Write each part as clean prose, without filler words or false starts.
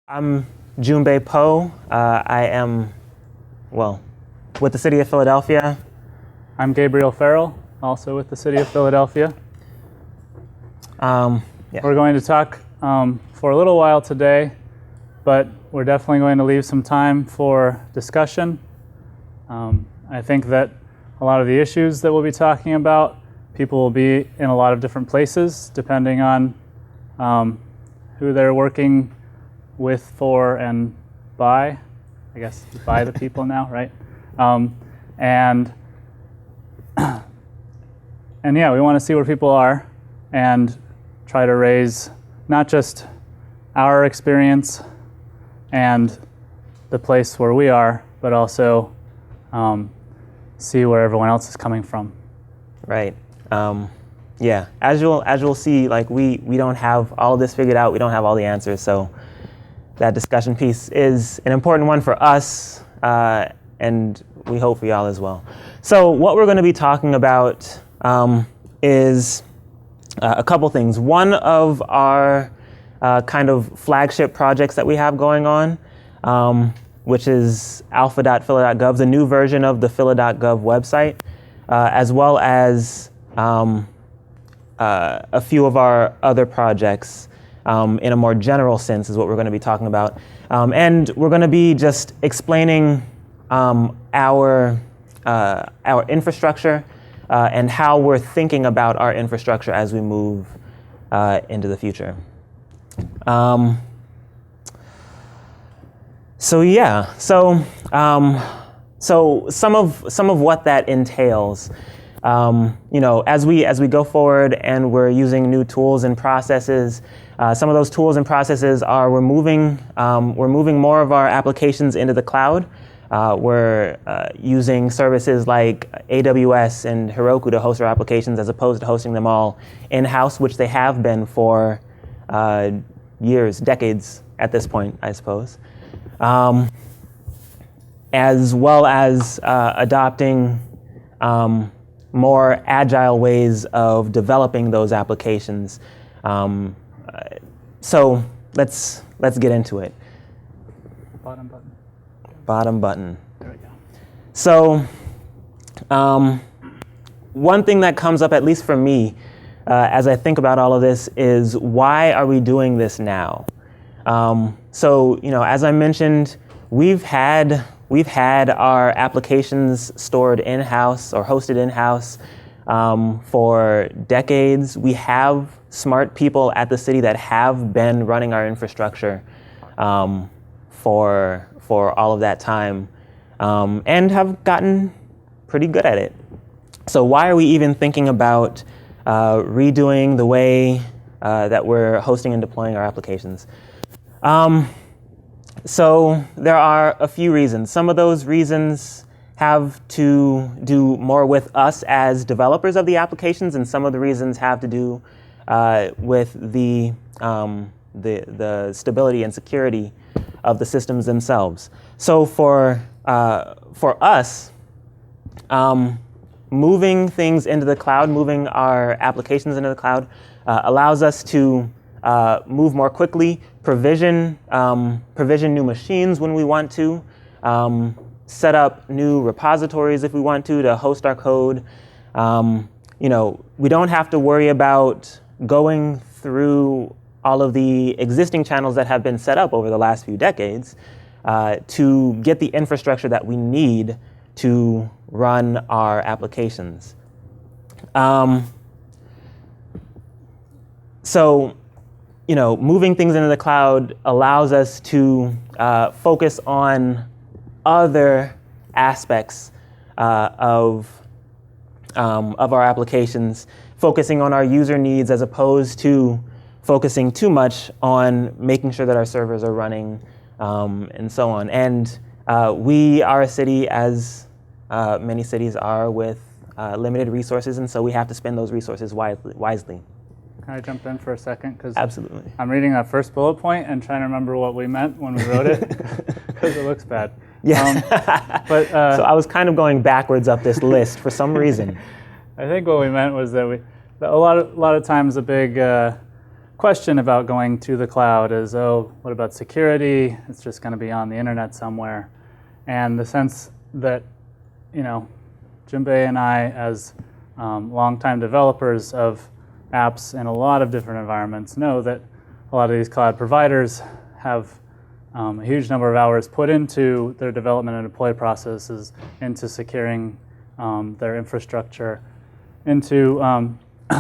I'm Junbei Po. I am, with the city of Philadelphia. I'm Gabriel Farrell, also with the city of Philadelphia. Yeah. We're going to talk for a little while today, but we're definitely going to leave some time for discussion. I think that a lot of the issues that we'll be talking about, people will be in a lot of different places depending on who they're working with, for, and by. I guess by the people now, right? And yeah, we want to see where people are and try to raise not just our experience and the place where we are, but also see where everyone else is coming from. Right. Yeah. As you'll see, like we don't have all of this figured out. We don't have all the answers. So that discussion piece is an important one for us, and we hope for y'all as well. So what we're going to be talking about is a couple things. One of our kind of flagship projects that we have going on, which is alpha.phila.gov, the new version of the phila.gov website, as well as a few of our other projects in a more general sense is what we're going to be talking about. And we're going to be just explaining our infrastructure and how we're thinking about our infrastructure as we move into the future. So some of what that entails, as we go forward and we're using new tools and processes. Some of those tools and processes are we're moving more of our applications into the cloud. We're using services like AWS and Heroku to host our applications as opposed to hosting them all in-house, which they have been for years, decades at this point, I suppose. As well as adopting more agile ways of developing those applications. So let's get into it. Bottom button. Bottom button. There we go. So one thing that comes up, at least for me, as I think about all of this, is why are we doing this now? So as I mentioned, we've had our applications stored in-house or hosted in-house for decades. We have smart people at the city that have been running our infrastructure for all of that time and have gotten pretty good at it. So why are we even thinking about redoing the way that we're hosting and deploying our applications? So there are a few reasons. Some of those reasons have to do more with us as developers of the applications, and some of the reasons have to do with the stability and security of the systems themselves. So for us, moving things into the cloud, moving our applications into the cloud, allows us to move more quickly, provision new machines when we want to, set up new repositories if we want to host our code. We don't have to worry about going through all of the existing channels that have been set up over the last few decades to get the infrastructure that we need to run our applications. Moving things into the cloud allows us to focus on other aspects of our applications, focusing on our user needs as opposed to focusing too much on making sure that our servers are running and so on. And we are a city, as many cities are, with limited resources, and so we have to spend those resources wisely. Can I jump in for a second? Absolutely. I'm reading that first bullet point and trying to remember what we meant when we wrote it, because it looks bad. Yeah. So I was kind of going backwards up this list for some reason. I think what we meant was that a lot of times a big question about going to the cloud is, oh, what about security? It's just going to be on the internet somewhere. And the sense that, Junbei and I, as longtime developers of apps in a lot of different environments, know that a lot of these cloud providers have a huge number of hours put into their development and deploy processes, into securing their infrastructure, into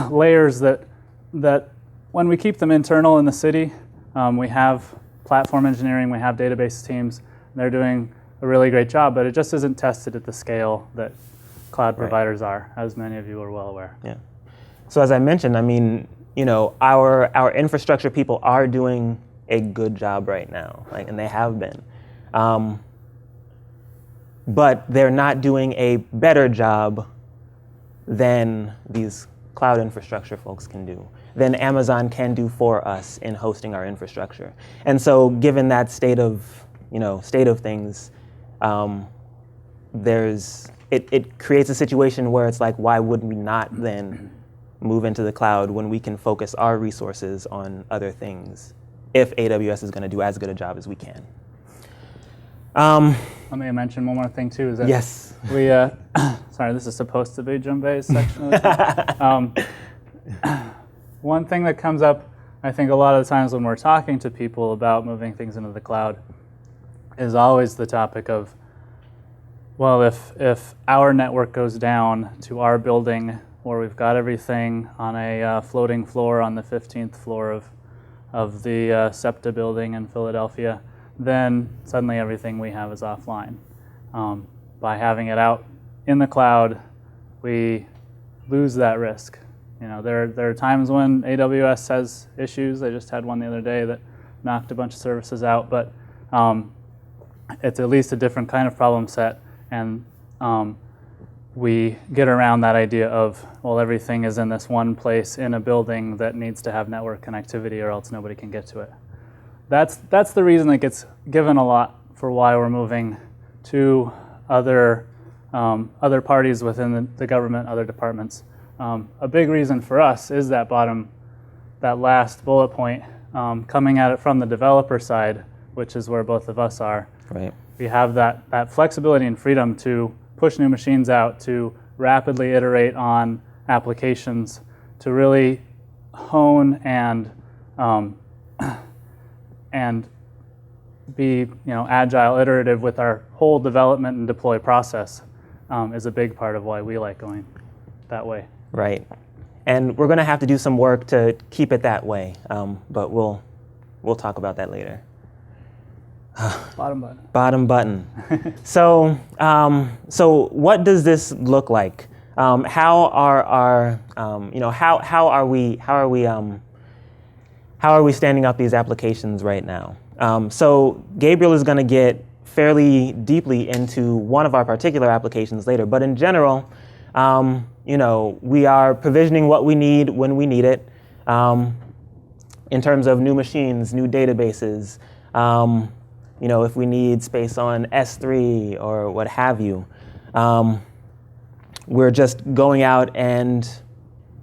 layers that when we keep them internal in the city, we have platform engineering, we have database teams, and they're doing a really great job, but it just isn't tested at the scale that cloud providers are, as many of you are well aware. Yeah. So as I mentioned, our infrastructure people are doing a good job right now, and they have been. But they're not doing a better job than these cloud infrastructure folks can do, than Amazon can do for us in hosting our infrastructure. And so given that state of things, it creates a situation where it's like, why wouldn't we not then move into the cloud when we can focus our resources on other things if AWS is going to do as good a job as we can? Let me mention one more thing too. Is that yes. We sorry, this is supposed to be Junbei's section. One thing that comes up, I think, a lot of the times when we're talking to people about moving things into the cloud is always the topic of, well, if our network goes down to our building, or we've got everything on a floating floor on the 15th floor of the SEPTA building in Philadelphia, then suddenly everything we have is offline. By having it out in the cloud, we lose that risk. There are times when AWS has issues. They just had one the other day that knocked a bunch of services out, but it's at least a different kind of problem set, and we get around that idea of, well, everything is in this one place in a building that needs to have network connectivity or else nobody can get to it. That's the reason that gets given a lot for why we're moving to other parties within the government, other departments. A big reason for us is that last bullet point, coming at it from the developer side, which is where both of us are. Right. We have that flexibility and freedom to push new machines out, to rapidly iterate on applications, to really hone and be agile, iterative with our whole development and deploy process is a big part of why we like going that way. Right. And we're going to have to do some work to keep it that way, but we'll talk about that later. Bottom button. Bottom button. So what does this look like? How are we standing up these applications right now? So Gabriel is going to get fairly deeply into one of our particular applications later, but in general, we are provisioning what we need when we need it, in terms of new machines, new databases. If we need space on S3 or what have you, we're just going out and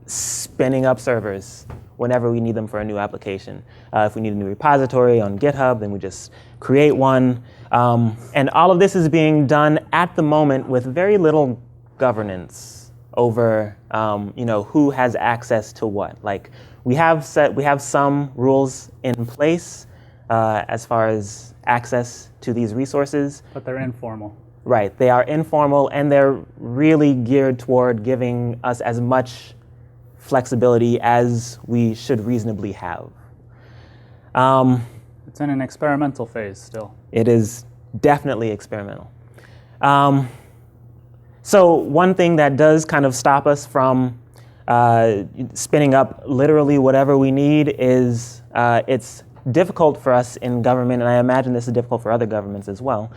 spinning up servers whenever we need them for a new application. If we need a new repository on GitHub, then we just create one. And all of this is being done at the moment with very little governance over who has access to what. Like we have some rules in place as far as access to these resources. But they're informal. Right, they are informal, and they're really geared toward giving us as much flexibility as we should reasonably have. It's in an experimental phase still. It is definitely experimental. So one thing that does kind of stop us from spinning up literally whatever we need is it's difficult for us in government, and I imagine this is difficult for other governments as well,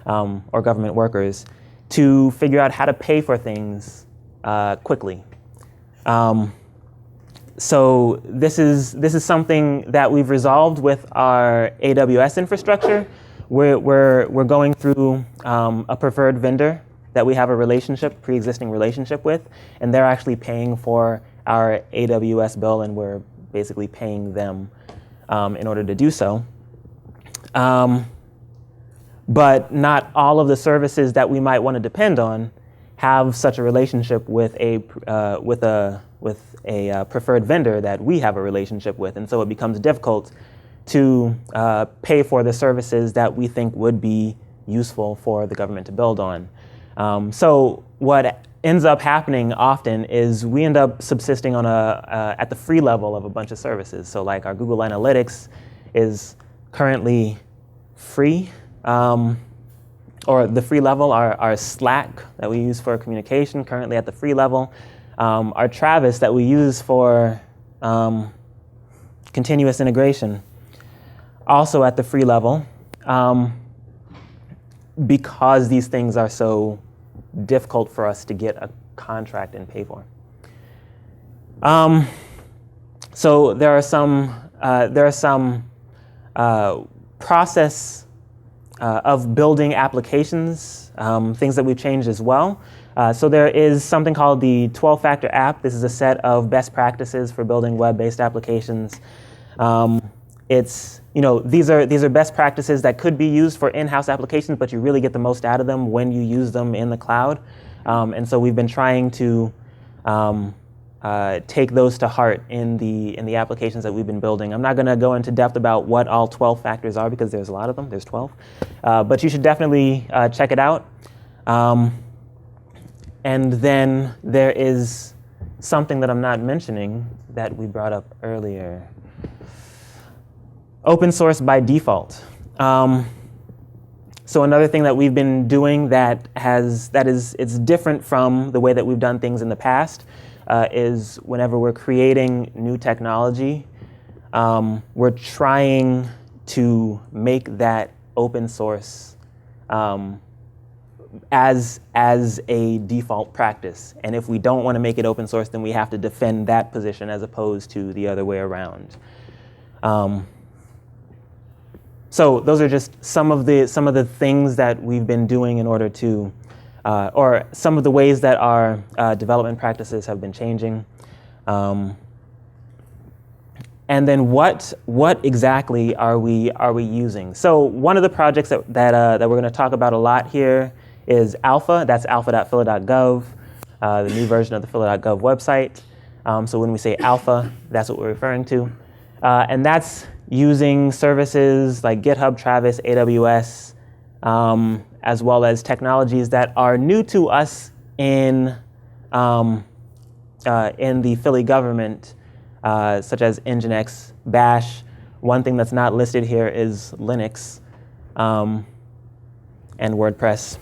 or government workers, to figure out how to pay for things quickly. So this is something that we've resolved with our AWS infrastructure. We're going through a preferred vendor that we have a pre-existing relationship with, and they're actually paying for our AWS bill, and we're basically paying them in order to do so. But not all of the services that we might want to depend on have such a relationship with a preferred vendor that we have a relationship with, and so it becomes difficult to pay for the services that we think would be useful for the government to build on. So what ends up happening often is we end up subsisting on at the free level of a bunch of services. So like our Google Analytics is currently free, or the free level. Our Slack that we use for communication currently at the free level. Our Travis that we use for continuous integration also at the free level, because these things are so difficult for us to get a contract and pay for. So there are some process of building applications, things that we've changed as well. So there is something called the 12-factor app. This is a set of best practices for building web-based applications. These are best practices that could be used for in-house applications, but you really get the most out of them when you use them in the cloud. And so we've been trying to take those to heart in the applications that we've been building. I'm not going to go into depth about what all 12 factors are because there's a lot of them. There's 12. But you should definitely check it out. And then there is something that I'm not mentioning that we brought up earlier. Open source by default. So another thing that we've been doing it's different from the way that we've done things in the past is whenever we're creating new technology, we're trying to make that open source as a default practice. And if we don't want to make it open source, then we have to defend that position as opposed to the other way around. So those are just some of the things that we've been doing in order to, or some of the ways that our development practices have been changing. And then what exactly are we using? So one of the projects that we're going to talk about a lot here is Alpha. That's alpha.phila.gov, the new version of the phila.gov website. So when we say Alpha, that's what we're referring to. And that's using services like GitHub, Travis, AWS, as well as technologies that are new to us in the Philly government, such as Nginx, Bash. One thing that's not listed here is Linux and WordPress.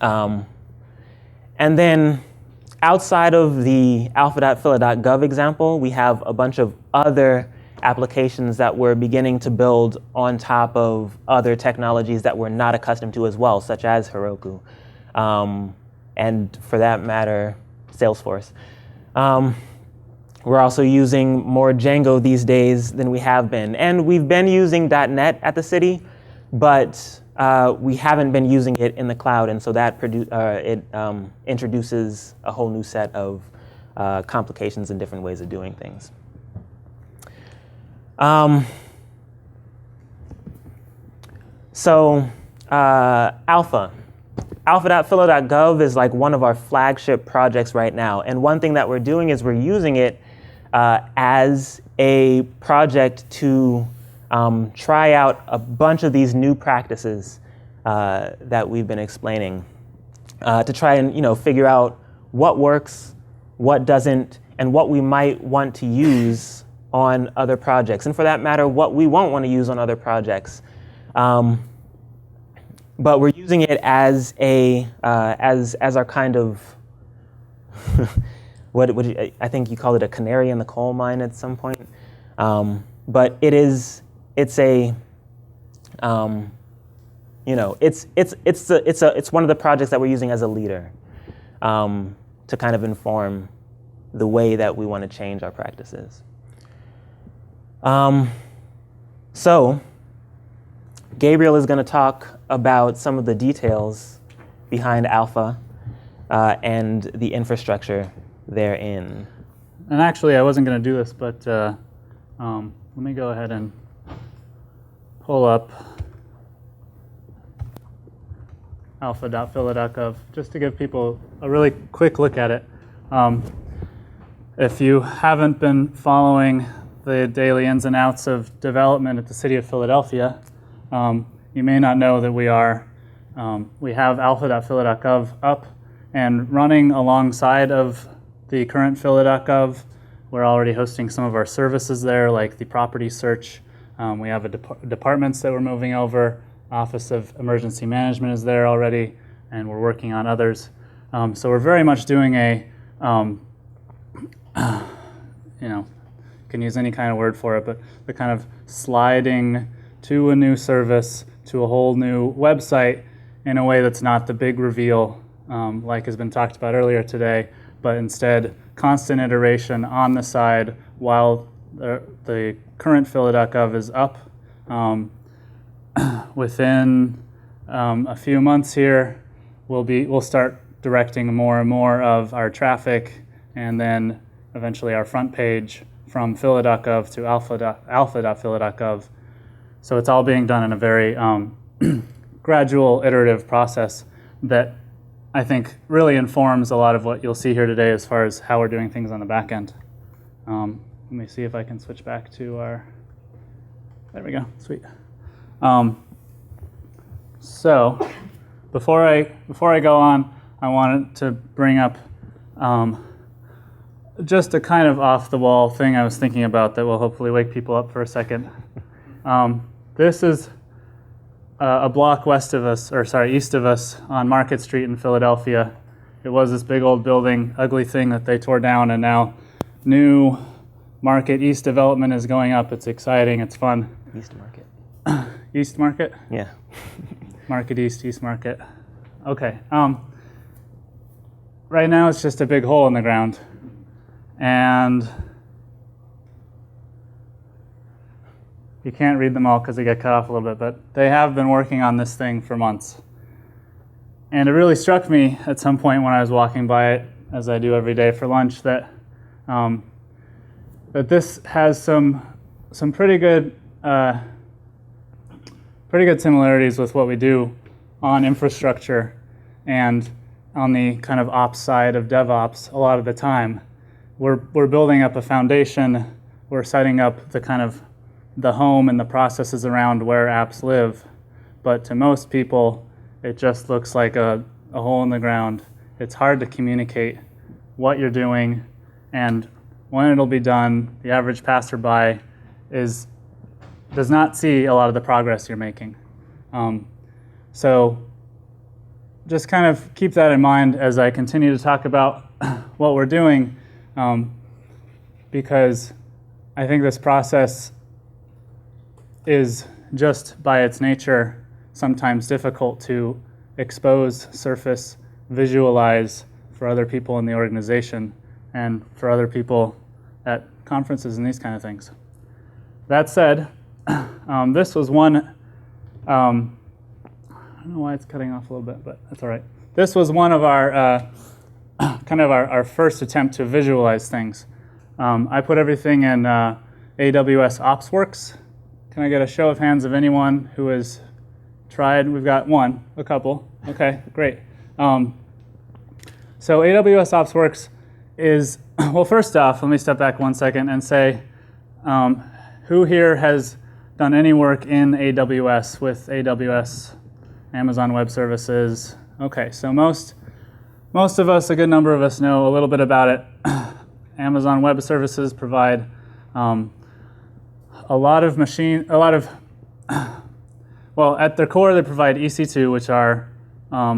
And then outside of the alpha.phila.gov example, we have a bunch of other applications that we're beginning to build on top of other technologies that we're not accustomed to as well, such as Heroku, and for that matter, Salesforce. We're also using more Django these days than we have been. And we've been using .NET at the city, but we haven't been using it in the cloud, and so that introduces a whole new set of complications and different ways of doing things. Alpha.phila.gov is like one of our flagship projects right now. And one thing that we're doing is we're using it as a project to try out a bunch of these new practices that we've been explaining, to try and figure out what works, what doesn't, and what we might want to use on other projects, and for that matter, what we won't want to use on other projects. But we're using it as our kind of I think you call it a canary in the coal mine at some point. But it's one of the projects that we're using as a leader to kind of inform the way that we want to change our practices. So Gabriel is going to talk about some of the details behind Alpha and the infrastructure therein. and actually I wasn't going to do this, but let me go ahead and pull up alpha.phila.gov just to give people a really quick look at it. If you haven't been following the daily ins and outs of development at the city of Philadelphia, you may not know that we have alpha.phila.gov up and running alongside of the current phila.gov. We're already hosting some of our services there, like the property search. We have departments that we're moving over. Office of Emergency Management is there already, and we're working on others. So we're very much doing a, you can use any kind of word for it, but the kind of sliding to a new service, to a whole new website in a way that's not the big reveal, like has been talked about earlier today, but instead constant iteration on the side while the current phila.gov is up. Within a few months here, we'll start directing more and more of our traffic, and then eventually our front page from phila.gov to alpha.phila.gov. So it's all being done in a very gradual, iterative process that I think really informs a lot of what you'll see here today as far as how we're doing things on the back end. Let me see if I can switch back to our, there we go, sweet. So before I go on, I wanted to bring up just a kind of off-the-wall thing I was thinking about that will hopefully wake people up for a second. This is a block east of us on Market Street in Philadelphia. It was this big old building, ugly thing that they tore down, and now new Market East development is going up. It's exciting. It's fun. East Market. East Market? Yeah. Market East, East Market. Okay. Right now it's just a big hole in the ground. And you can't read them all because they get cut off a little bit, but they have been working on this thing for months. And it really struck me at some point when I was walking by it, as I do every day for lunch, that that this has some pretty good similarities with what we do on infrastructure and on the kind of ops side of DevOps a lot of the time. We're building up a foundation. We're setting up the kind of the home and the processes around where apps live. But to most people, it just looks like a hole in the ground. It's hard to communicate what you're doing and when it'll be done. The average passerby does not see a lot of the progress you're making. So just kind of keep that in mind as I continue to talk about what we're doing, because I think this process is just by its nature sometimes difficult to expose, surface, visualize for other people in the organization and for other people at conferences and these kind of things. That said, this was one, I don't know why it's cutting off a little bit, but that's all right. This was one of our, kind of our first attempt to visualize things. I put everything in AWS OpsWorks. Can I get a show of hands of anyone who has tried? We've got a couple. Okay, great. So AWS OpsWorks is, well, first off, let me step back 1 second and say, who here has done any work in AWS with AWS, Amazon Web Services? Okay, so most of us, a good number of us, know a little bit about it. Amazon Web Services provide well, at their core, they provide EC2, which are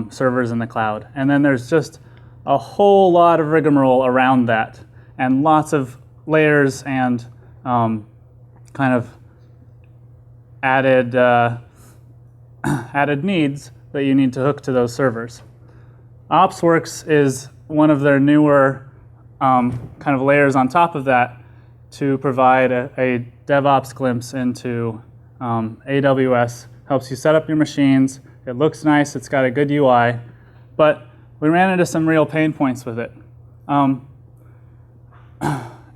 servers in the cloud. And then there's just a whole lot of rigmarole around that, and lots of layers and kind of added needs that you need to hook to those servers. OpsWorks is one of their newer kind of layers on top of that to provide a DevOps glimpse into AWS. Helps you set up your machines. It looks nice. It's got a good UI. But we ran into some real pain points with it.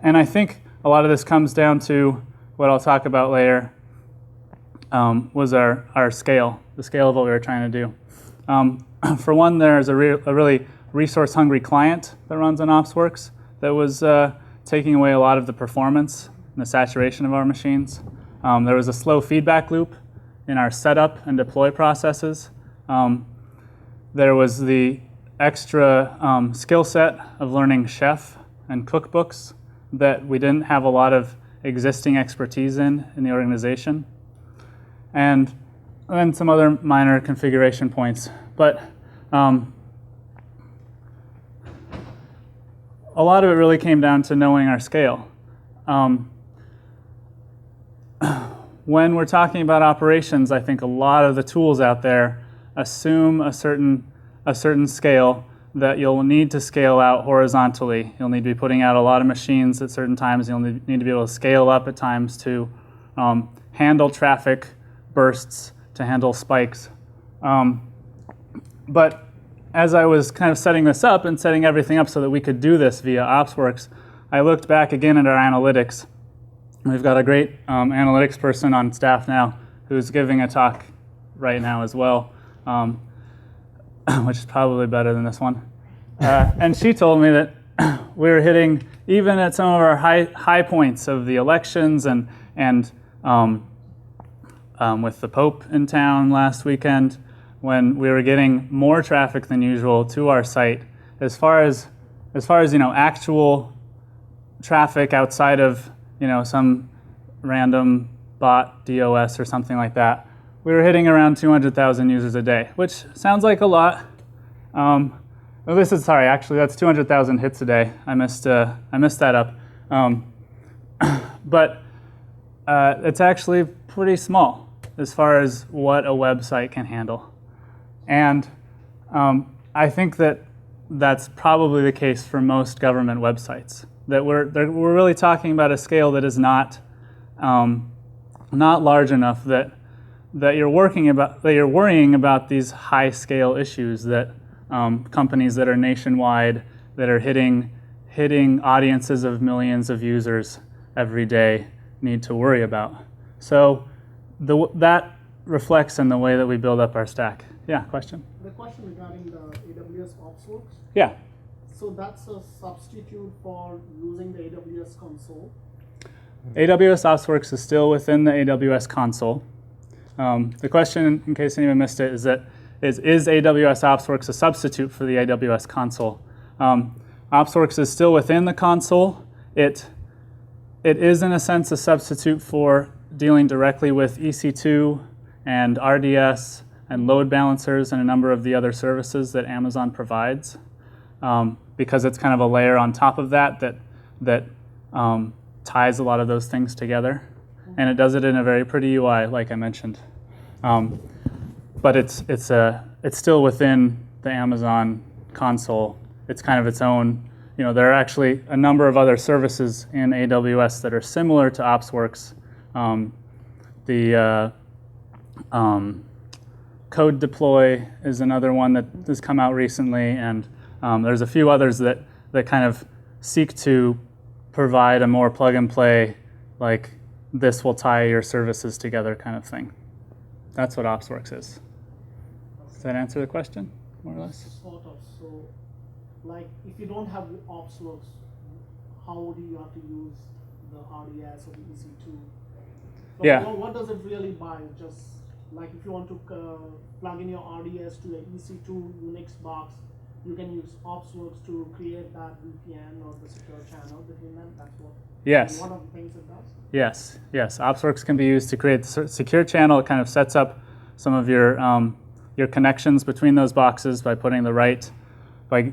And I think a lot of this comes down to what I'll talk about later, was our scale, the scale of what we were trying to do. For one, there's a really resource-hungry client that runs on OpsWorks that was taking away a lot of the performance and the saturation of our machines. There was a slow feedback loop in our setup and deploy processes. There was the extra skill set of learning chef and cookbooks that we didn't have a lot of existing expertise in the organization. And then some other minor configuration points. But a lot of it really came down to knowing our scale. When we're talking about operations, I think a lot of the tools out there assume a certain scale that you'll need to scale out horizontally. You'll need to be putting out a lot of machines at certain times. You'll need to be able to scale up at times to handle traffic bursts, to handle spikes. But as I was kind of setting this up and setting everything up so that we could do this via OpsWorks, I looked back again at our analytics. We've got a great analytics person on staff now who's giving a talk right now as well, which is probably better than this one. And she told me that we were hitting, even at some of our high points of the elections and with the Pope in town last weekend, when we were getting more traffic than usual to our site, as far as actual traffic outside of some random bot DOS or something like that, we were hitting around 200,000 users a day, which sounds like a lot. Actually, that's 200,000 hits a day. I messed that up. But it's actually pretty small as far as what a website can handle. And I think that that's probably the case for most government websites. That we're really talking about a scale that is not large enough that you're worrying about these high scale issues that companies that are nationwide, that are hitting audiences of millions of users every day need to worry about. So that reflects in the way that we build up our stack. Yeah, question? The question regarding the AWS OpsWorks. Yeah. So that's a substitute for using the AWS console. AWS OpsWorks is still within the AWS console. The question, in case anyone missed it, is AWS OpsWorks a substitute for the AWS console? OpsWorks is still within the console. It is, in a sense, a substitute for dealing directly with EC2 and RDS and load balancers and a number of the other services that Amazon provides, because it's kind of a layer on top of that ties a lot of those things together. And it does it in a very pretty UI, like I mentioned. But it's still within the Amazon console. It's kind of its own. There are actually a number of other services in AWS that are similar to OpsWorks. The Code Deploy is another one that has come out recently, and there's a few others that kind of seek to provide a more plug-and-play, like this will tie your services together kind of thing. That's what OpsWorks is. Does that answer the question, more or less? Sort of. So, like, if you don't have OpsWorks, how do you have to use the RDS or the EC2? So Yeah. what does it really buy? Just like if you want to plug in your RDS to the EC2 Unix box, you can use OpsWorks to create that VPN or the secure channel between them. That's what. Yes. One of the things it does. Yes. OpsWorks can be used to create the secure channel. It kind of sets up some of your connections between those boxes by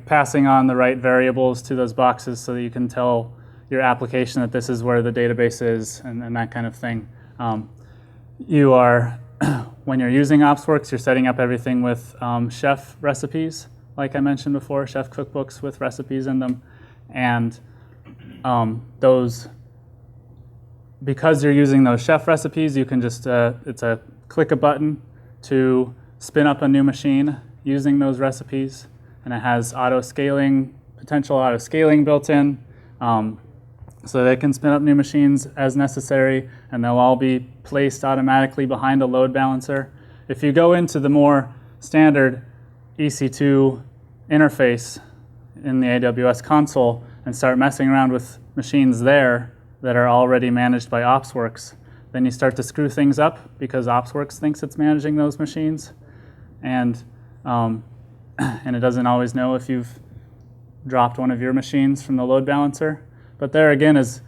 passing on the right variables to those boxes so that you can tell your application that this is where the database is and that kind of thing. When you're using OpsWorks, you're setting up everything with chef recipes, like I mentioned before, chef cookbooks with recipes in them. And because you're using those chef recipes, you can just, click a button to spin up a new machine using those recipes. And it has potential auto-scaling built in. So they can spin up new machines as necessary, and they'll all be placed automatically behind a load balancer. If you go into the more standard EC2 interface in the AWS console and start messing around with machines there that are already managed by OpsWorks, then you start to screw things up because OpsWorks thinks it's managing those machines, and it doesn't always know if you've dropped one of your machines from the load balancer. But there again is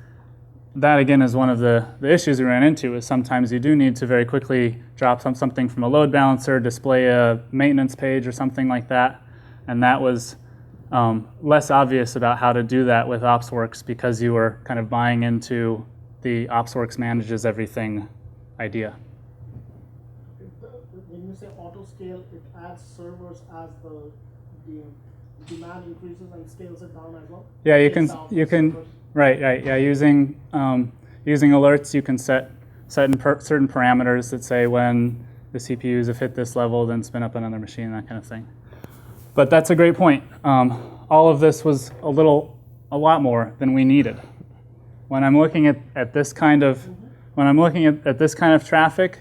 one of the issues we ran into, is sometimes you do need to very quickly drop something from a load balancer, display a maintenance page or something like that, and that was less obvious about how to do that with OpsWorks because you were kind of buying into the OpsWorks manages everything idea. When you say auto scale, it adds servers as the demand increases and scales it down as well? Yeah, you can right, yeah, using alerts, you can set certain parameters that say when the CPUs have hit this level, then spin up another machine, that kind of thing. But that's a great point. All of this was a lot more than we needed. When I'm looking at this kind of traffic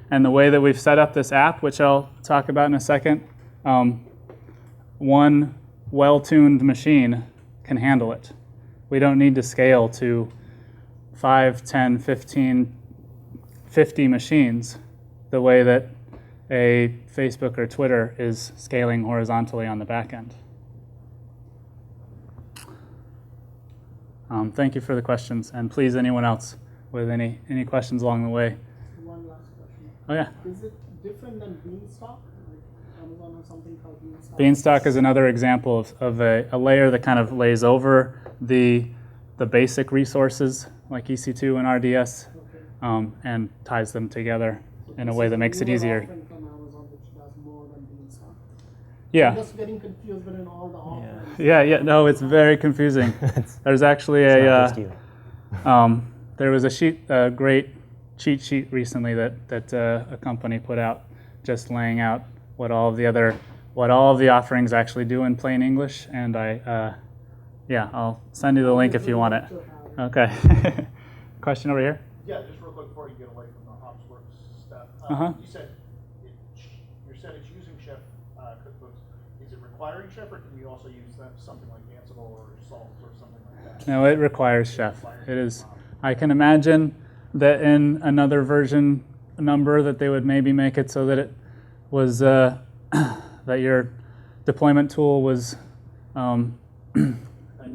and the way that we've set up this app, which I'll talk about in a second, one well-tuned machine can handle it. We don't need to scale to 5, 10, 15, 50 machines the way that a Facebook or Twitter is scaling horizontally on the back end. Thank you for the questions, and please, anyone else with any questions along the way. One last question. Oh yeah. Is it different than Bienstock? Like Amazon has something called Bienstock. Bienstock is another example of a layer that kind of lays over the basic resources like EC2 and RDS, Okay. And ties them together in a This way is that makes it newer easier. offering from Amazon, which does more than Bienstock. Yeah. I'm just getting confused between all the offerings. Yeah. No, it's very confusing. There's actually It's not just you. there was a great cheat sheet recently that a company put out, just laying out what all of the offerings actually do in plain English, and I'll send you the link if you want it. Okay. Question over here. Yeah, just real quick before you get away from the OpsWorks stuff. You said it's using Chef cookbooks. Is it requiring Chef, or can you also use something like Ansible or Salt or something like that? No, it requires Chef. It is. I can imagine that in another version number that they would maybe make it so that it was that your deployment tool was that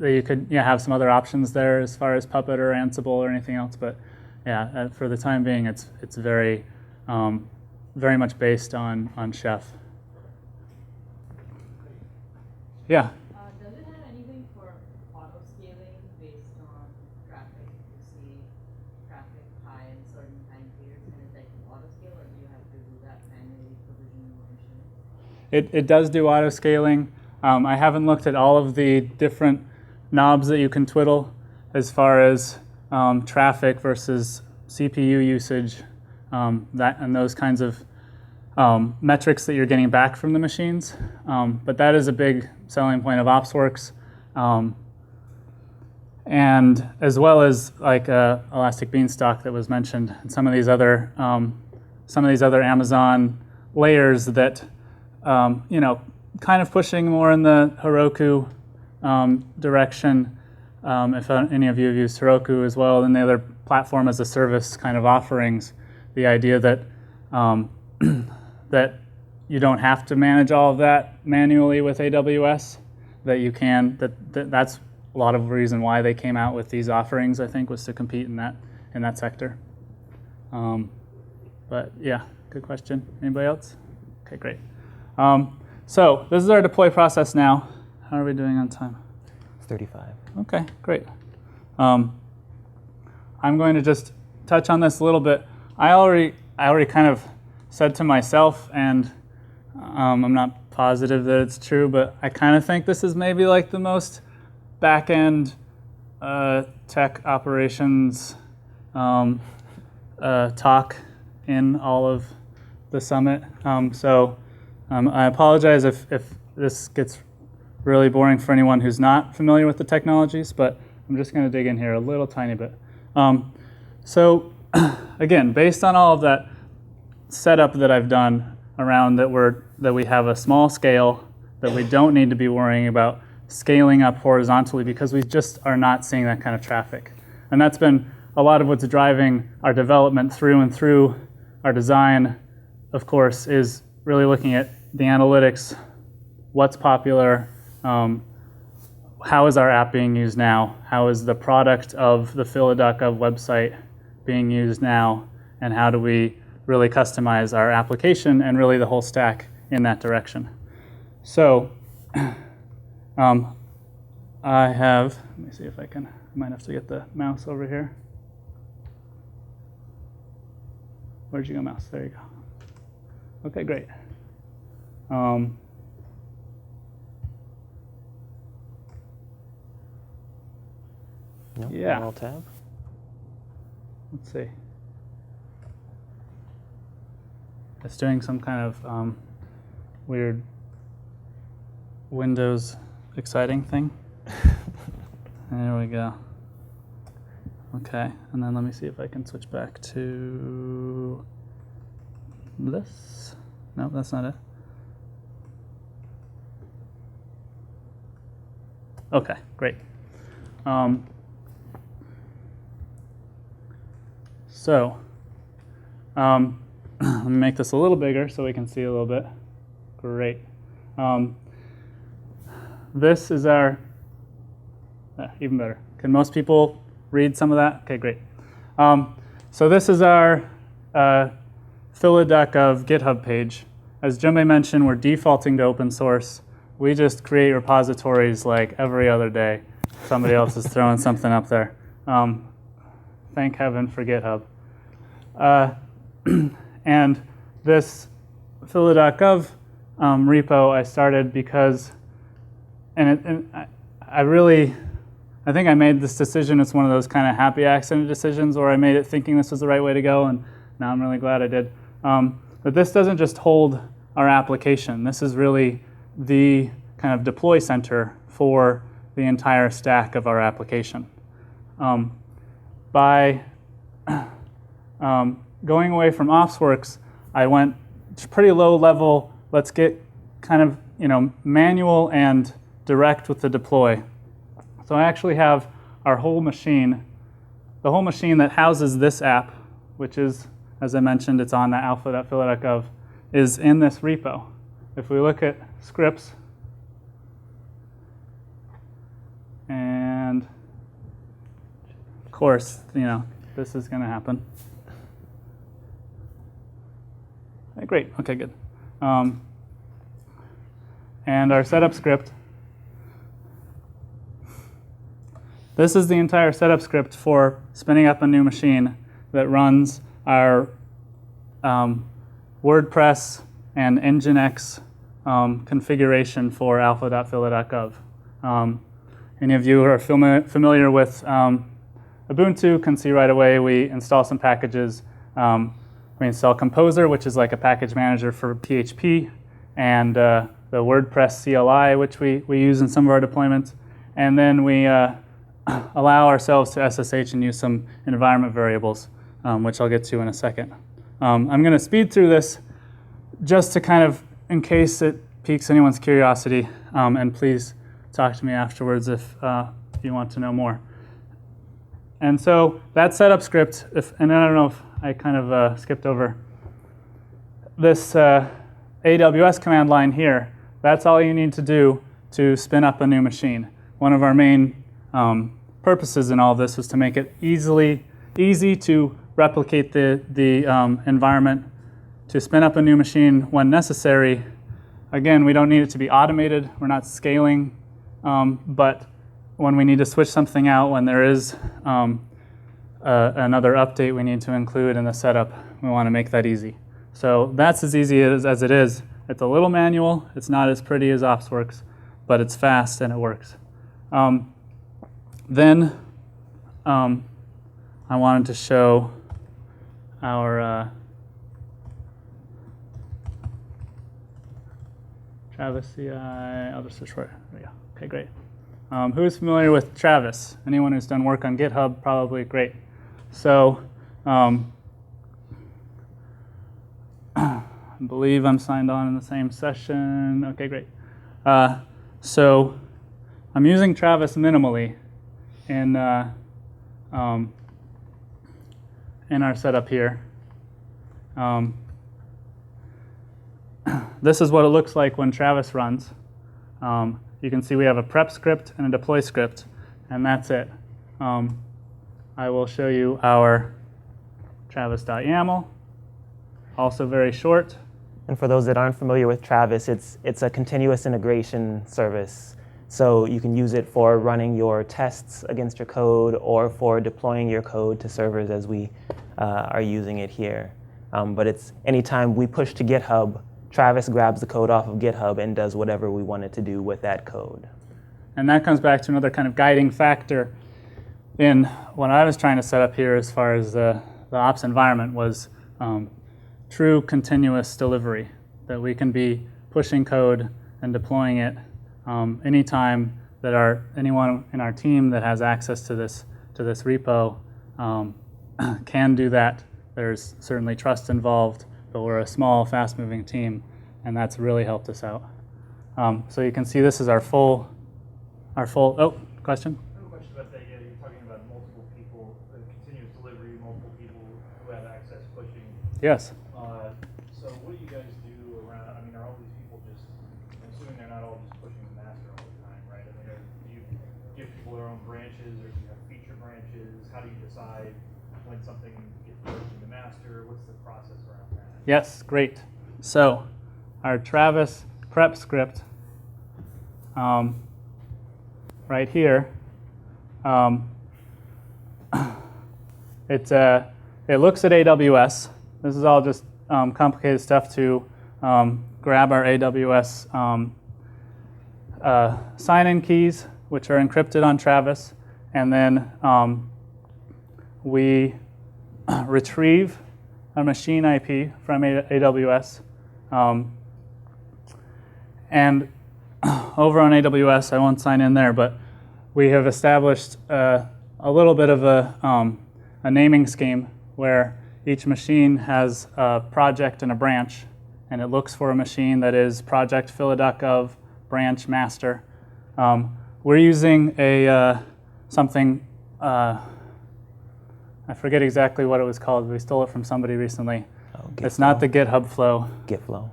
you could have some other options there as far as Puppet or Ansible or anything else. But yeah, for the time being, it's very much based on Chef. Yeah. Does it have anything for auto scaling based on traffic? You see traffic high in certain time periods, and it's like auto scale, or do you have to do that manually provisioning or machine? It does do auto scaling. I haven't looked at all of the different knobs that you can twiddle as far as traffic versus CPU usage, and those kinds of metrics that you're getting back from the machines. But that is a big selling point of OpsWorks, and as well as like Elastic Beanstalk that was mentioned, and some of these other Amazon layers that kind of pushing more in the Heroku direction. If any of you have used Heroku as well, and the other platform as a service kind of offerings, the idea that that you don't have to manage all of that manually with AWS, that you can. That's a lot of the reason why they came out with these offerings. I think was to compete in that sector. But yeah, good question. Anybody else? Okay, great. So this is our deploy process now. How are we doing on time? It's 35. Okay, great. I'm going to just touch on this a little bit. I already kind of said to myself, and I'm not positive that it's true, but I kind of think this is maybe like the most back-end tech operations talk in all of the summit. I apologize if this gets really boring for anyone who's not familiar with the technologies, but I'm just going to dig in here a little tiny bit. So again, based on all of that setup that I've done around that we have a small scale, that we don't need to be worrying about scaling up horizontally because we just are not seeing that kind of traffic. And that's been a lot of what's driving our development through and through. Our design, of course, is really looking at the analytics, what's popular, how is our app being used now, how is the product of the phila.gov website being used now, and how do we really customize our application and really the whole stack in that direction. So I have, let me see if I might have to get the mouse over here. Where'd you go, mouse? There you go. Okay, great. Nope, yeah. Alt tab. Let's see. It's doing some kind of weird Windows exciting thing. There we go. Okay, and then let me see if I can switch back to this. No, that's not it. Okay, great. So let me make this a little bigger so we can see a little bit. Great. This is our, even better. Can most people read some of that? Okay, great. So this is our phila.gov GitHub page. As Jumbe mentioned, we're defaulting to open source. We just create repositories like every other day. Somebody else is throwing something up there. Thank heaven for GitHub. And this phila.gov repo I started because, I think I made this decision. It's one of those kind of happy accident decisions where I made it thinking this was the right way to go, and now I'm really glad I did. But this doesn't just hold our application. This is really the kind of deploy center for the entire stack of our application. By going away from OpsWorks, I went pretty low level. Let's get kind of manual and direct with the deploy. So I actually have our whole machine, the whole machine that houses this app, which is, as I mentioned, it's on the alpha.phila.gov, is in this repo. If we look at scripts, and of course, this is going to happen. Okay, great. Okay, good. And our setup script. This is the entire setup script for spinning up a new machine that runs our WordPress and Nginx configuration for alpha.phila.gov. Any of you who are familiar with Ubuntu can see right away we install some packages. We install Composer, which is like a package manager for PHP, and the WordPress CLI, which we use in some of our deployments. And then we allow ourselves to SSH and use some environment variables, which I'll get to in a second. I'm going to speed through this just to kind of, in case it piques anyone's curiosity, and please talk to me afterwards if you want to know more. And so that setup script, and I don't know if I kind of skipped over this AWS command line here. That's all you need to do to spin up a new machine. One of our main purposes in all this is to make it easy to replicate the environment, to spin up a new machine when necessary. Again, we don't need it to be automated. We're not scaling, but when we need to switch something out, when there is another update we need to include in the setup, we want to make that easy. So that's as easy as it is. It's a little manual. It's not as pretty as OpsWorks, but it's fast and it works. Then I wanted to show our Travis CI. I'll just search for it. There we go. Okay, great. Who's familiar with Travis? Anyone who's done work on GitHub, probably. Great. So I believe I'm signed on in the same session. Okay, great. So I'm using Travis minimally in our setup here. This is what it looks like when Travis runs. You can see we have a prep script and a deploy script, and that's it. I will show you our travis.yaml, also very short. And for those that aren't familiar with Travis, it's a continuous integration service. So you can use it for running your tests against your code or for deploying your code to servers as we are using it here. But it's anytime we push to GitHub, Travis grabs the code off of GitHub and does whatever we want it to do with that code. And that comes back to another kind of guiding factor in what I was trying to set up here as far as the ops environment was true continuous delivery, that we can be pushing code and deploying it anytime that anyone in our team that has access to this repo can do that. There's certainly trust involved, but we're a small, fast-moving team, and that's really helped us out. So you can see this is our full. Oh, question? I have a question about that. Yeah, you're talking about multiple people, continuous delivery, multiple people who have access pushing. Yes. So what do you guys do around? I mean, are all these people just? I'm assuming they're not all just pushing the master all the time, right? I mean, do you give people their own branches, or do you have feature branches? How do you decide when something gets pushed in the master? What's the process around that? Yes, great. So our Travis prep script right here, it looks at AWS. This is all just complicated stuff to grab our AWS sign-in keys, which are encrypted on Travis, and then we retrieve a machine IP from AWS. And over on AWS, I won't sign in there, but we have established a little bit of a naming scheme where each machine has a project and a branch, and it looks for a machine that is project phila.gov branch master. We're using something, I forget exactly what it was called. We stole it from somebody recently. Oh, it's not the GitHub flow. GitFlow.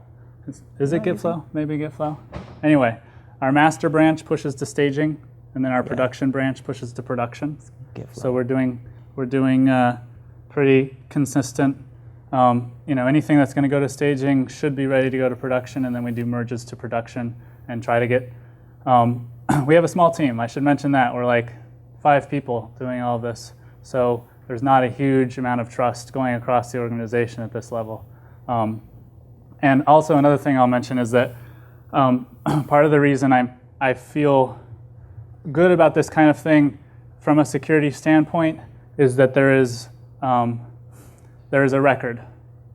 Is it GitFlow? Maybe GitFlow? Anyway, our master branch pushes to staging, and then our production branch pushes to production. GitFlow. So we're doing pretty consistent. Anything that's going to go to staging should be ready to go to production, and then we do merges to production and try to get. We have a small team. I should mention that we're like 5 people doing all of this. So there's not a huge amount of trust going across the organization at this level. And also another thing I'll mention is that part of the reason I feel good about this kind of thing from a security standpoint is that there is a record.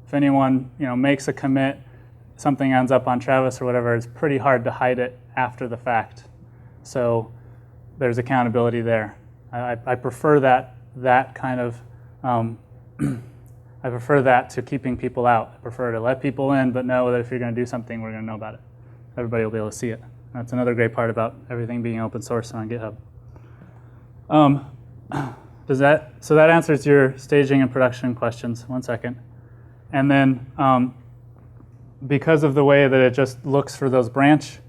If anyone makes a commit, something ends up on Travis or whatever, it's pretty hard to hide it after the fact. So there's accountability there. I prefer that kind of. I prefer that to keeping people out. I prefer to let people in, but know that if you're going to do something, we're going to know about it. Everybody will be able to see it. That's another great part about everything being open source on GitHub. So that answers your staging and production questions. 1 second. And then because of the way that it just looks for the branch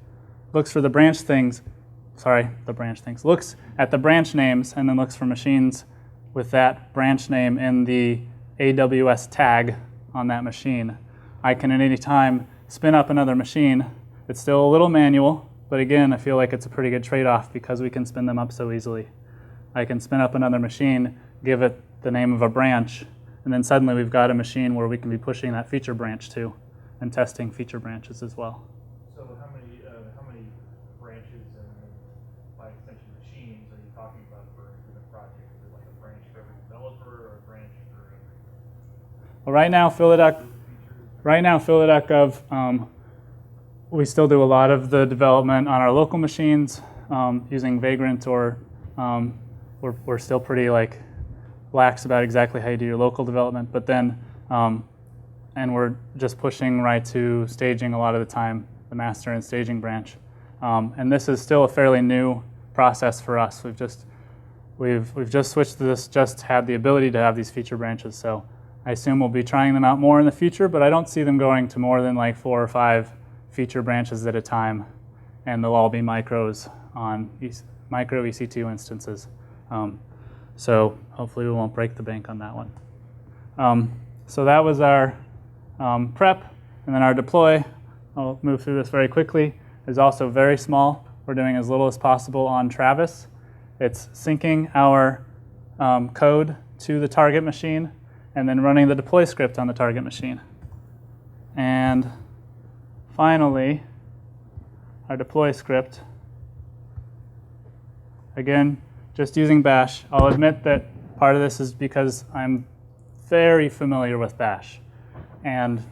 things, looks at the branch names and then looks for machines with that branch name in the AWS tag on that machine. I can at any time spin up another machine. It's still a little manual, but again, I feel like it's a pretty good trade-off because we can spin them up so easily. I can spin up another machine, give it the name of a branch, and then suddenly we've got a machine where we can be pushing that feature branch to and testing feature branches as well. So how many branches and by extension machines are you talking about for a given project? Is it like a branch for every developer or a branch for every? Well, right now, phila.gov, we still do a lot of the development on our local machines, using Vagrant, or we're still pretty like lax about exactly how you do your local development. But then, and we're just pushing right to staging a lot of the time, the master and staging branch. And this is still a fairly new process for us. We've just switched to this, just had the ability to have these feature branches. So I assume we'll be trying them out more in the future, but I don't see them going to more than like 4 or 5 feature branches at a time, and they'll all be micros on micro EC2 instances. So hopefully we won't break the bank on that one. So that was our prep, and then our deploy. I'll move through this very quickly. Is also very small. We're doing as little as possible on Travis. It's syncing our code to the target machine and then running the deploy script on the target machine. And finally, our deploy script. Again, just using Bash. I'll admit that part of this is because I'm very familiar with Bash. And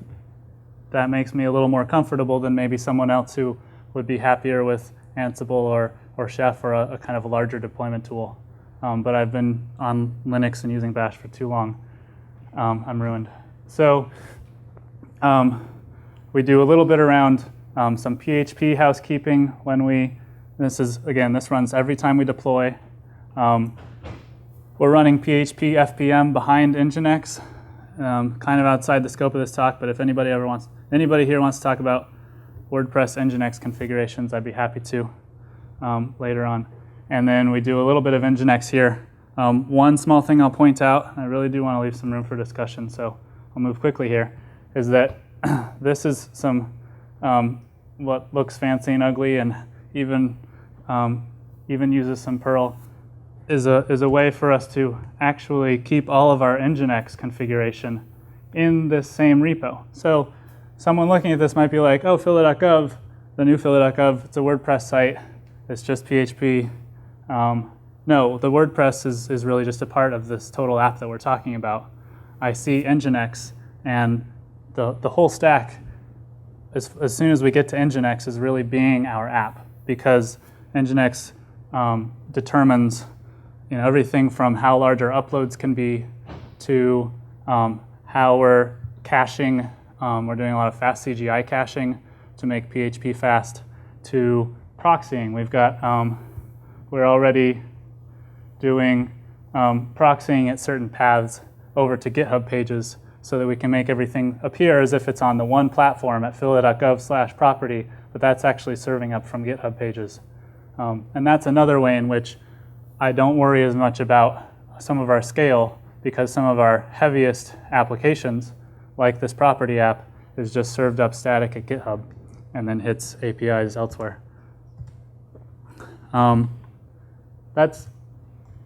that makes me a little more comfortable than maybe someone else who would be happier with Ansible or Chef or a kind of a larger deployment tool. But I've been on Linux and using Bash for too long. I'm ruined. So we do a little bit around some PHP housekeeping when this runs every time we deploy. We're running PHP FPM behind Nginx, kind of outside the scope of this talk, but if anybody here wants to talk about WordPress Nginx configurations, I'd be happy to later on. And then we do a little bit of Nginx here. One small thing I'll point out, and I really do want to leave some room for discussion, so I'll move quickly here, is that this is some what looks fancy and ugly and even uses some Perl, is a way for us to actually keep all of our Nginx configuration in this same repo. So someone looking at this might be like, oh, phila.gov, the new phila.gov, it's a WordPress site, it's just PHP. No, the WordPress is really just a part of this total app that we're talking about. I see Nginx, and the whole stack, as soon as we get to Nginx, is really being our app, because Nginx determines everything from how large our uploads can be to how we're caching. We're doing a lot of fast CGI caching to make PHP fast, to proxying. We're already doing proxying at certain paths over to GitHub Pages so that we can make everything appear as if it's on the one platform at phila.gov/property, but that's actually serving up from GitHub Pages. And that's another way in which I don't worry as much about some of our scale, because some of our heaviest applications, like this property app, is just served up static at GitHub and then hits APIs elsewhere.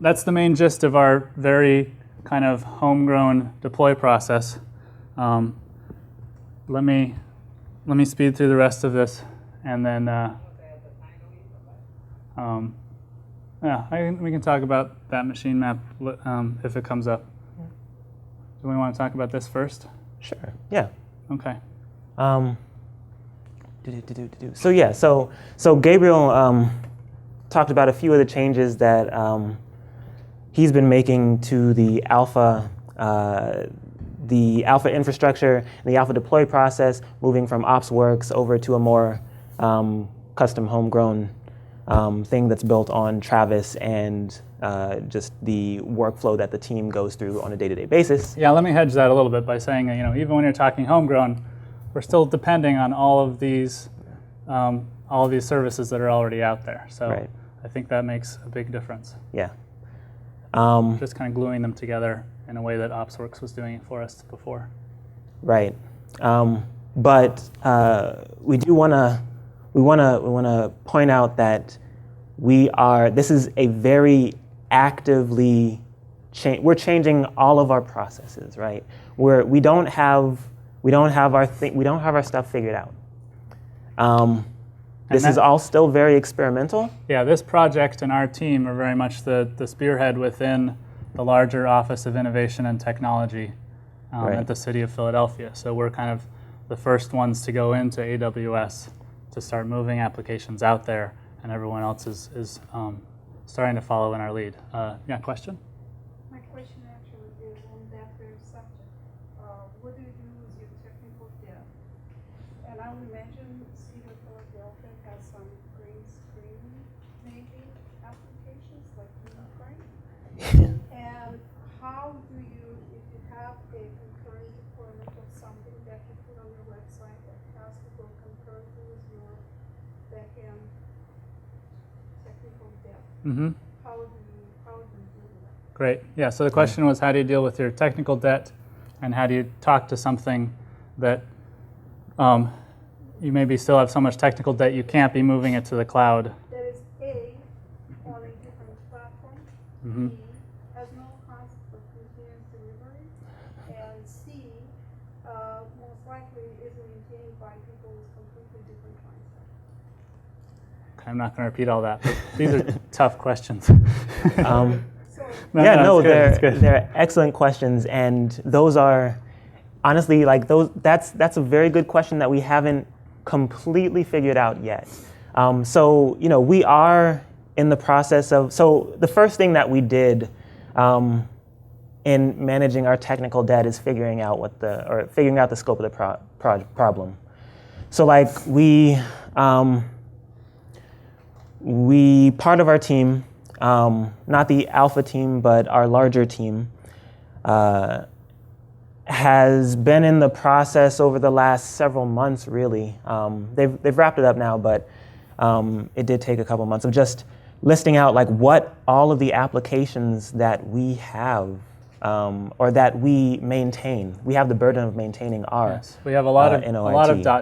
That's the main gist of our very kind of homegrown deploy process. Let me speed through the rest of this, and then we can talk about that machine map if it comes up. Do we want to talk about this first? Sure. Yeah. Okay. So yeah. So Gabriel talked about a few of the changes that he's been making to the alpha infrastructure and the alpha deploy process, moving from OpsWorks over to a more custom homegrown thing that's built on Travis and just the workflow that the team goes through on a day-to-day basis. Yeah, let me hedge that a little bit by saying that even when you're talking homegrown, we're still depending on all of these services that are already out there. So right. I think that makes a big difference. Yeah. Just kind of gluing them together in a way that OpsWorks was doing it for us before. Right. But we want to point out that this is a very actively we're changing all of our processes, right? We don't have our stuff figured out. This is all still very experimental. Yeah, this project and our team are very much the spearhead within the larger Office of Innovation and Technology right. at the City of Philadelphia. So we're kind of the first ones to go into AWS to start moving applications out there and everyone else is starting to follow in our lead. Yeah, question? My question actually is on that very subject. What do you do with your technical debt? And I would imagine City of Philadelphia has some green screen maybe applications like Green. And how do you, if you have a concurrent deployment of something that you put on your website that has to go concurrently with your backend technical debt, how do you do that? Great. Yeah, so the question was, how do you deal with your technical debt, and how do you talk to something that you maybe still have so much technical debt you can't be moving it to the cloud? That is A, on a different platform, B, has no concept of continuous delivery, and C, most likely is maintained by people with completely different mindset. I'm not going to repeat all that, but these are tough questions. They're excellent questions, and those are honestly that's a very good question that we haven't completely figured out yet. So we are in the process of. So the first thing that we did in managing our technical debt is figuring out the scope of the problem. So we part of our team, not the alpha team, but our larger team, has been in the process over the last several months, really. They've wrapped it up now, but it did take a couple months of just listing out what all of the applications that we have or that we maintain. We have the burden of maintaining our. Yes, we have a lot of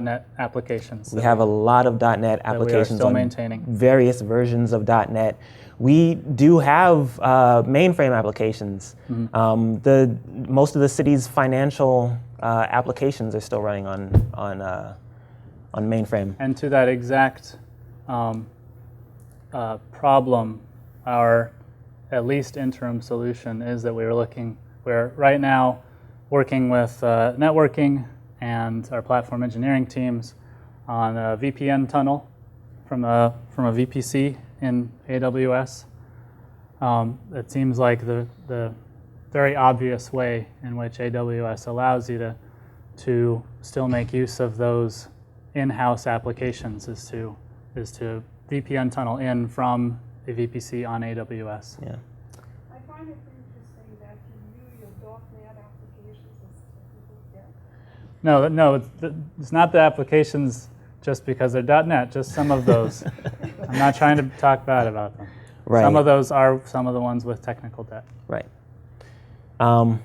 .NET applications. We have a lot of .NET applications. We are still maintaining various versions of .NET. We do have mainframe applications. Most of the city's financial applications are still running on mainframe. And to that exact problem, our at least interim solution is that we're right now working with networking and our platform engineering teams on a VPN tunnel from a VPC in AWS. It seems like the very obvious way in which AWS allows you to still make use of those in-house applications is to VPN tunnel in from a VPC on AWS. Yeah. I find it interesting that you view your .NET applications as technical debt. No, it's not the applications just because they're .NET, just some of those. I'm not trying to talk bad about them. Right. Some of those are some of the ones with technical debt. Right. One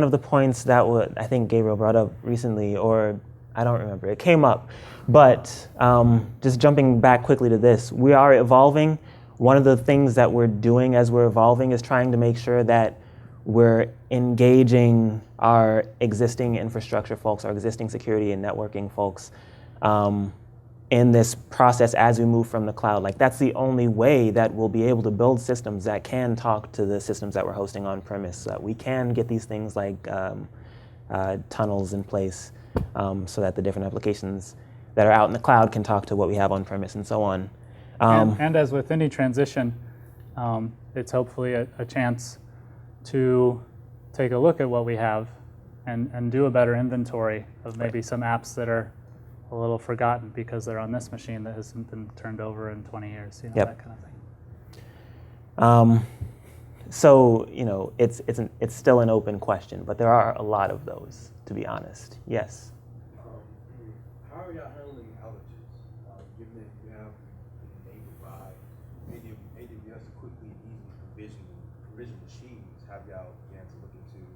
of the points that I think Gabriel brought up recently, or I don't remember, it came up, but just jumping back quickly to this, we are evolving. One of the things that we're doing as we're evolving is trying to make sure that we're engaging our existing infrastructure folks, our existing security and networking folks in this process as we move from the cloud. That's the only way that we'll be able to build systems that can talk to the systems that we're hosting on premise, so that we can get these things like tunnels in place so that the different applications that are out in the cloud can talk to what we have on premise and so on. And as with any transition, it's hopefully a chance to take a look at what we have and do a better inventory of maybe some apps that are a little forgotten because they're on this machine that hasn't been turned over in 20 years, that kind of thing. So, it's still an open question, but there are a lot of those, to be honest. Yes? How are y'all handling outages? Given that you have enabled by AWS to quickly and easily provision machines, have y'all began to look into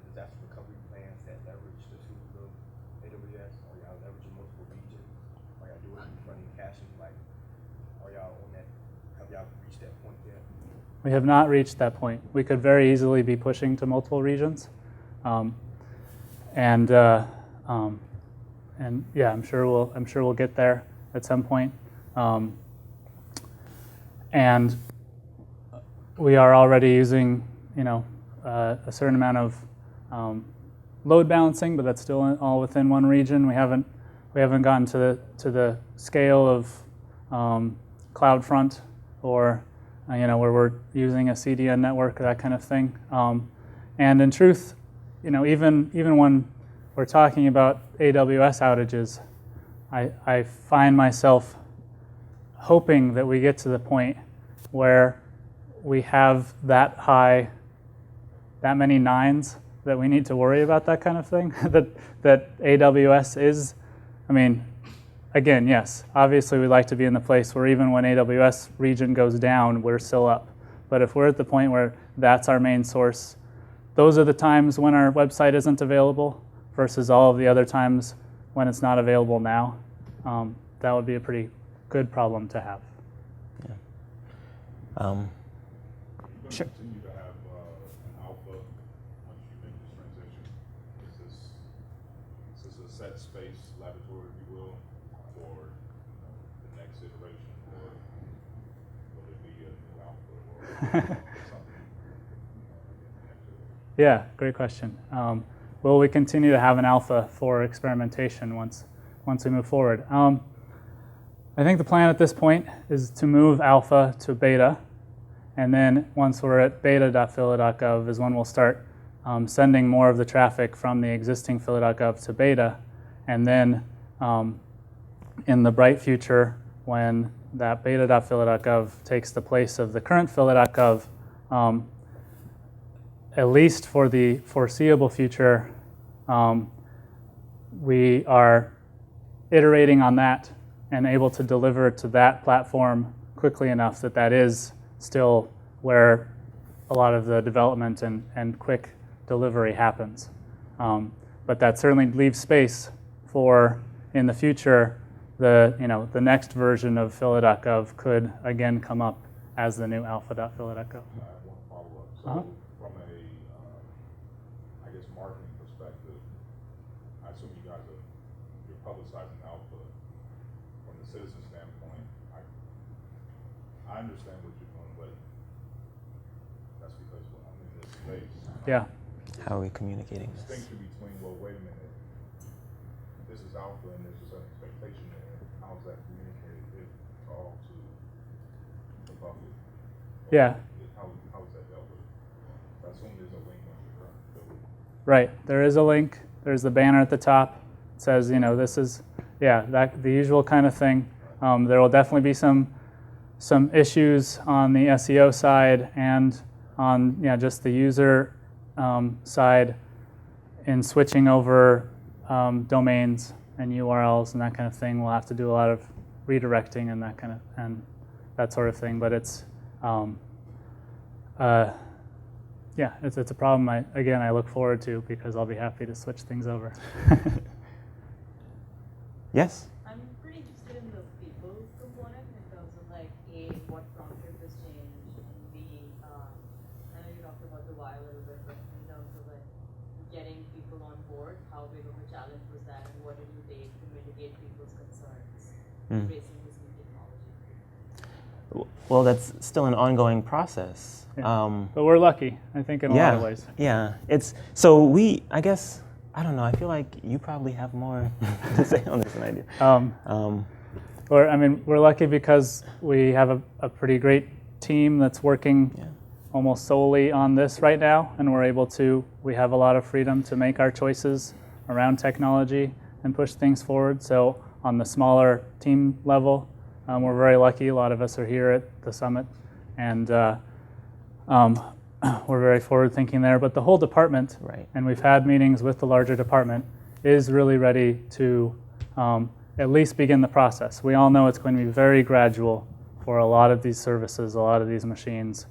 disaster recovery plans that leverage the tools of AWS? Are y'all leveraging multiple regions? Are y'all doing running caching? Are y'all on that? Have y'all reached that point yet? We have not reached that point. We could very easily be pushing to multiple regions. And yeah, I'm sure we'll get there at some point. And we are already using, a certain amount of load balancing, but that's still all within one region. We haven't we haven't gotten to the scale of CloudFront or where we're using a CDN network, that kind of thing. And in truth, even when we're talking about AWS outages, I find myself hoping that we get to the point where we have that many nines that we need to worry about that kind of thing. that AWS is, again, yes, obviously we'd like to be in the place where even when AWS region goes down, we're still up. But if we're at the point where that's our main source, those are the times when our website isn't available versus all of the other times when it's not available now. That would be a pretty good problem to have. Yeah. Sure. Continue to have an alpha once you make this transition. Is this a set space laboratory, if you will, for the next iteration, or will it be a new alpha or something? Yeah, great question. Will we continue to have an alpha for experimentation once we move forward? I think the plan at this point is to move alpha to beta. And then once we're at beta.phila.gov is when we'll start sending more of the traffic from the existing phila.gov to beta. And then in the bright future, when that beta.phila.gov takes the place of the current phila.gov, at least for the foreseeable future, we are iterating on that and able to deliver to that platform quickly enough that is still where a lot of the development and quick delivery happens. But that certainly leaves space for, in the future, the next version of phila.gov could again come up as the new alpha.phila.gov. I have one follow-up. So from a, I guess, marketing perspective, I assume you guys you're publicizing alpha. From the citizen standpoint, I understand what you're doing, but that's because I'm in this space. Yeah. How are we communicating this? Distinction between, well, wait a minute, this is alpha and there's just an expectation there. How's that communicated if all to the public? Yeah. How is that dealt with? I assume there's a link on your current building. Right. There is a link. There's the banner at the top. It says, this is, the usual kind of thing. There will definitely be some issues on the SEO side and on just the user side in switching over domains and URLs and that kind of thing. We'll have to do a lot of redirecting and that sort of thing. But it's it's a problem I look forward to because I'll be happy to switch things over. Yes? I'm pretty interested in the people component in terms of what prompted this change, and B, I know you talked about the why a little bit, but in terms of getting people on board, how big of a challenge was that, and what did you take to mitigate people's concerns facing this new technology? Well, that's still an ongoing process. Yeah. But we're lucky, I think, in a lot of ways. Yeah. I don't know. I feel like you probably have more to say on this than I do. We're lucky because we have a pretty great team that's working almost solely on this right now, and we have a lot of freedom to make our choices around technology and push things forward. So on the smaller team level, we're very lucky. A lot of us are here at the summit, and we're very forward-thinking there. But the whole department, and we've had meetings with the larger department, is really ready to at least begin the process. We all know it's going to be very gradual for a lot of these services, a lot of these machines.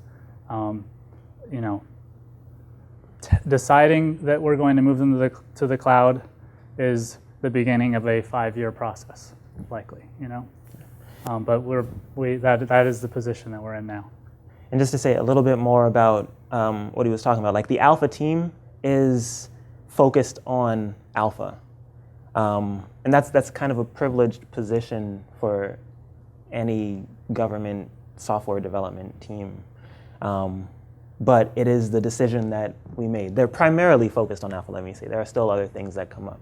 Deciding that we're going to move them to the cloud is the beginning of a 5-year process, likely. But that is the position that we're in now. And just to say a little bit more about what he was talking about, the alpha team is focused on alpha. And that's kind of a privileged position for any government software development team. But it is the decision that we made. They're primarily focused on alpha, let me say. There are still other things that come up.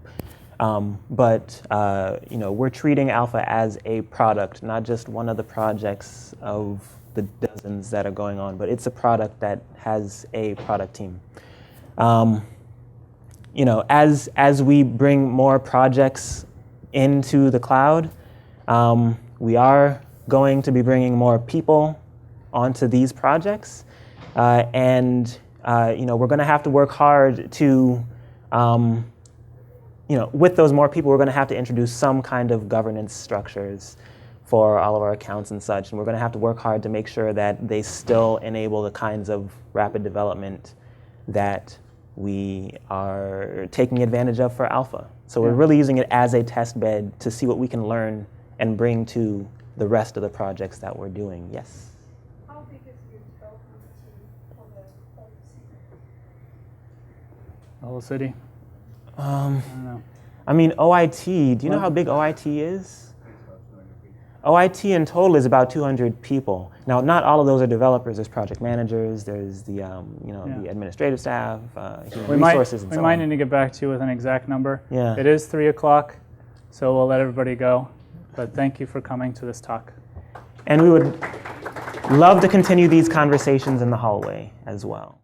But we're treating Alpha as a product, not just one of the projects of the dozens that are going on, but it's a product that has a product team. As we bring more projects into the cloud, we are going to be bringing more people onto these projects, and we're going to have to work hard to, with those more people, we're going to have to introduce some kind of governance structures for all of our accounts and such, and we're going to have to work hard to make sure that they still enable the kinds of rapid development that we are taking advantage of for Alpha. So we're really using it as a test bed to see what we can learn and bring to the rest of the projects that we're doing. Yes? How big is your development team for the whole city? The whole city? I don't know. I mean, OIT, do you know how big OIT is? OIT in total is about 200 people. Now, not all of those are developers. There's project managers. There's the the administrative staff, human resources, and so on. We might need to get back to you with an exact number. Yeah. It is 3 o'clock, so we'll let everybody go. But thank you for coming to this talk. And we would love to continue these conversations in the hallway as well.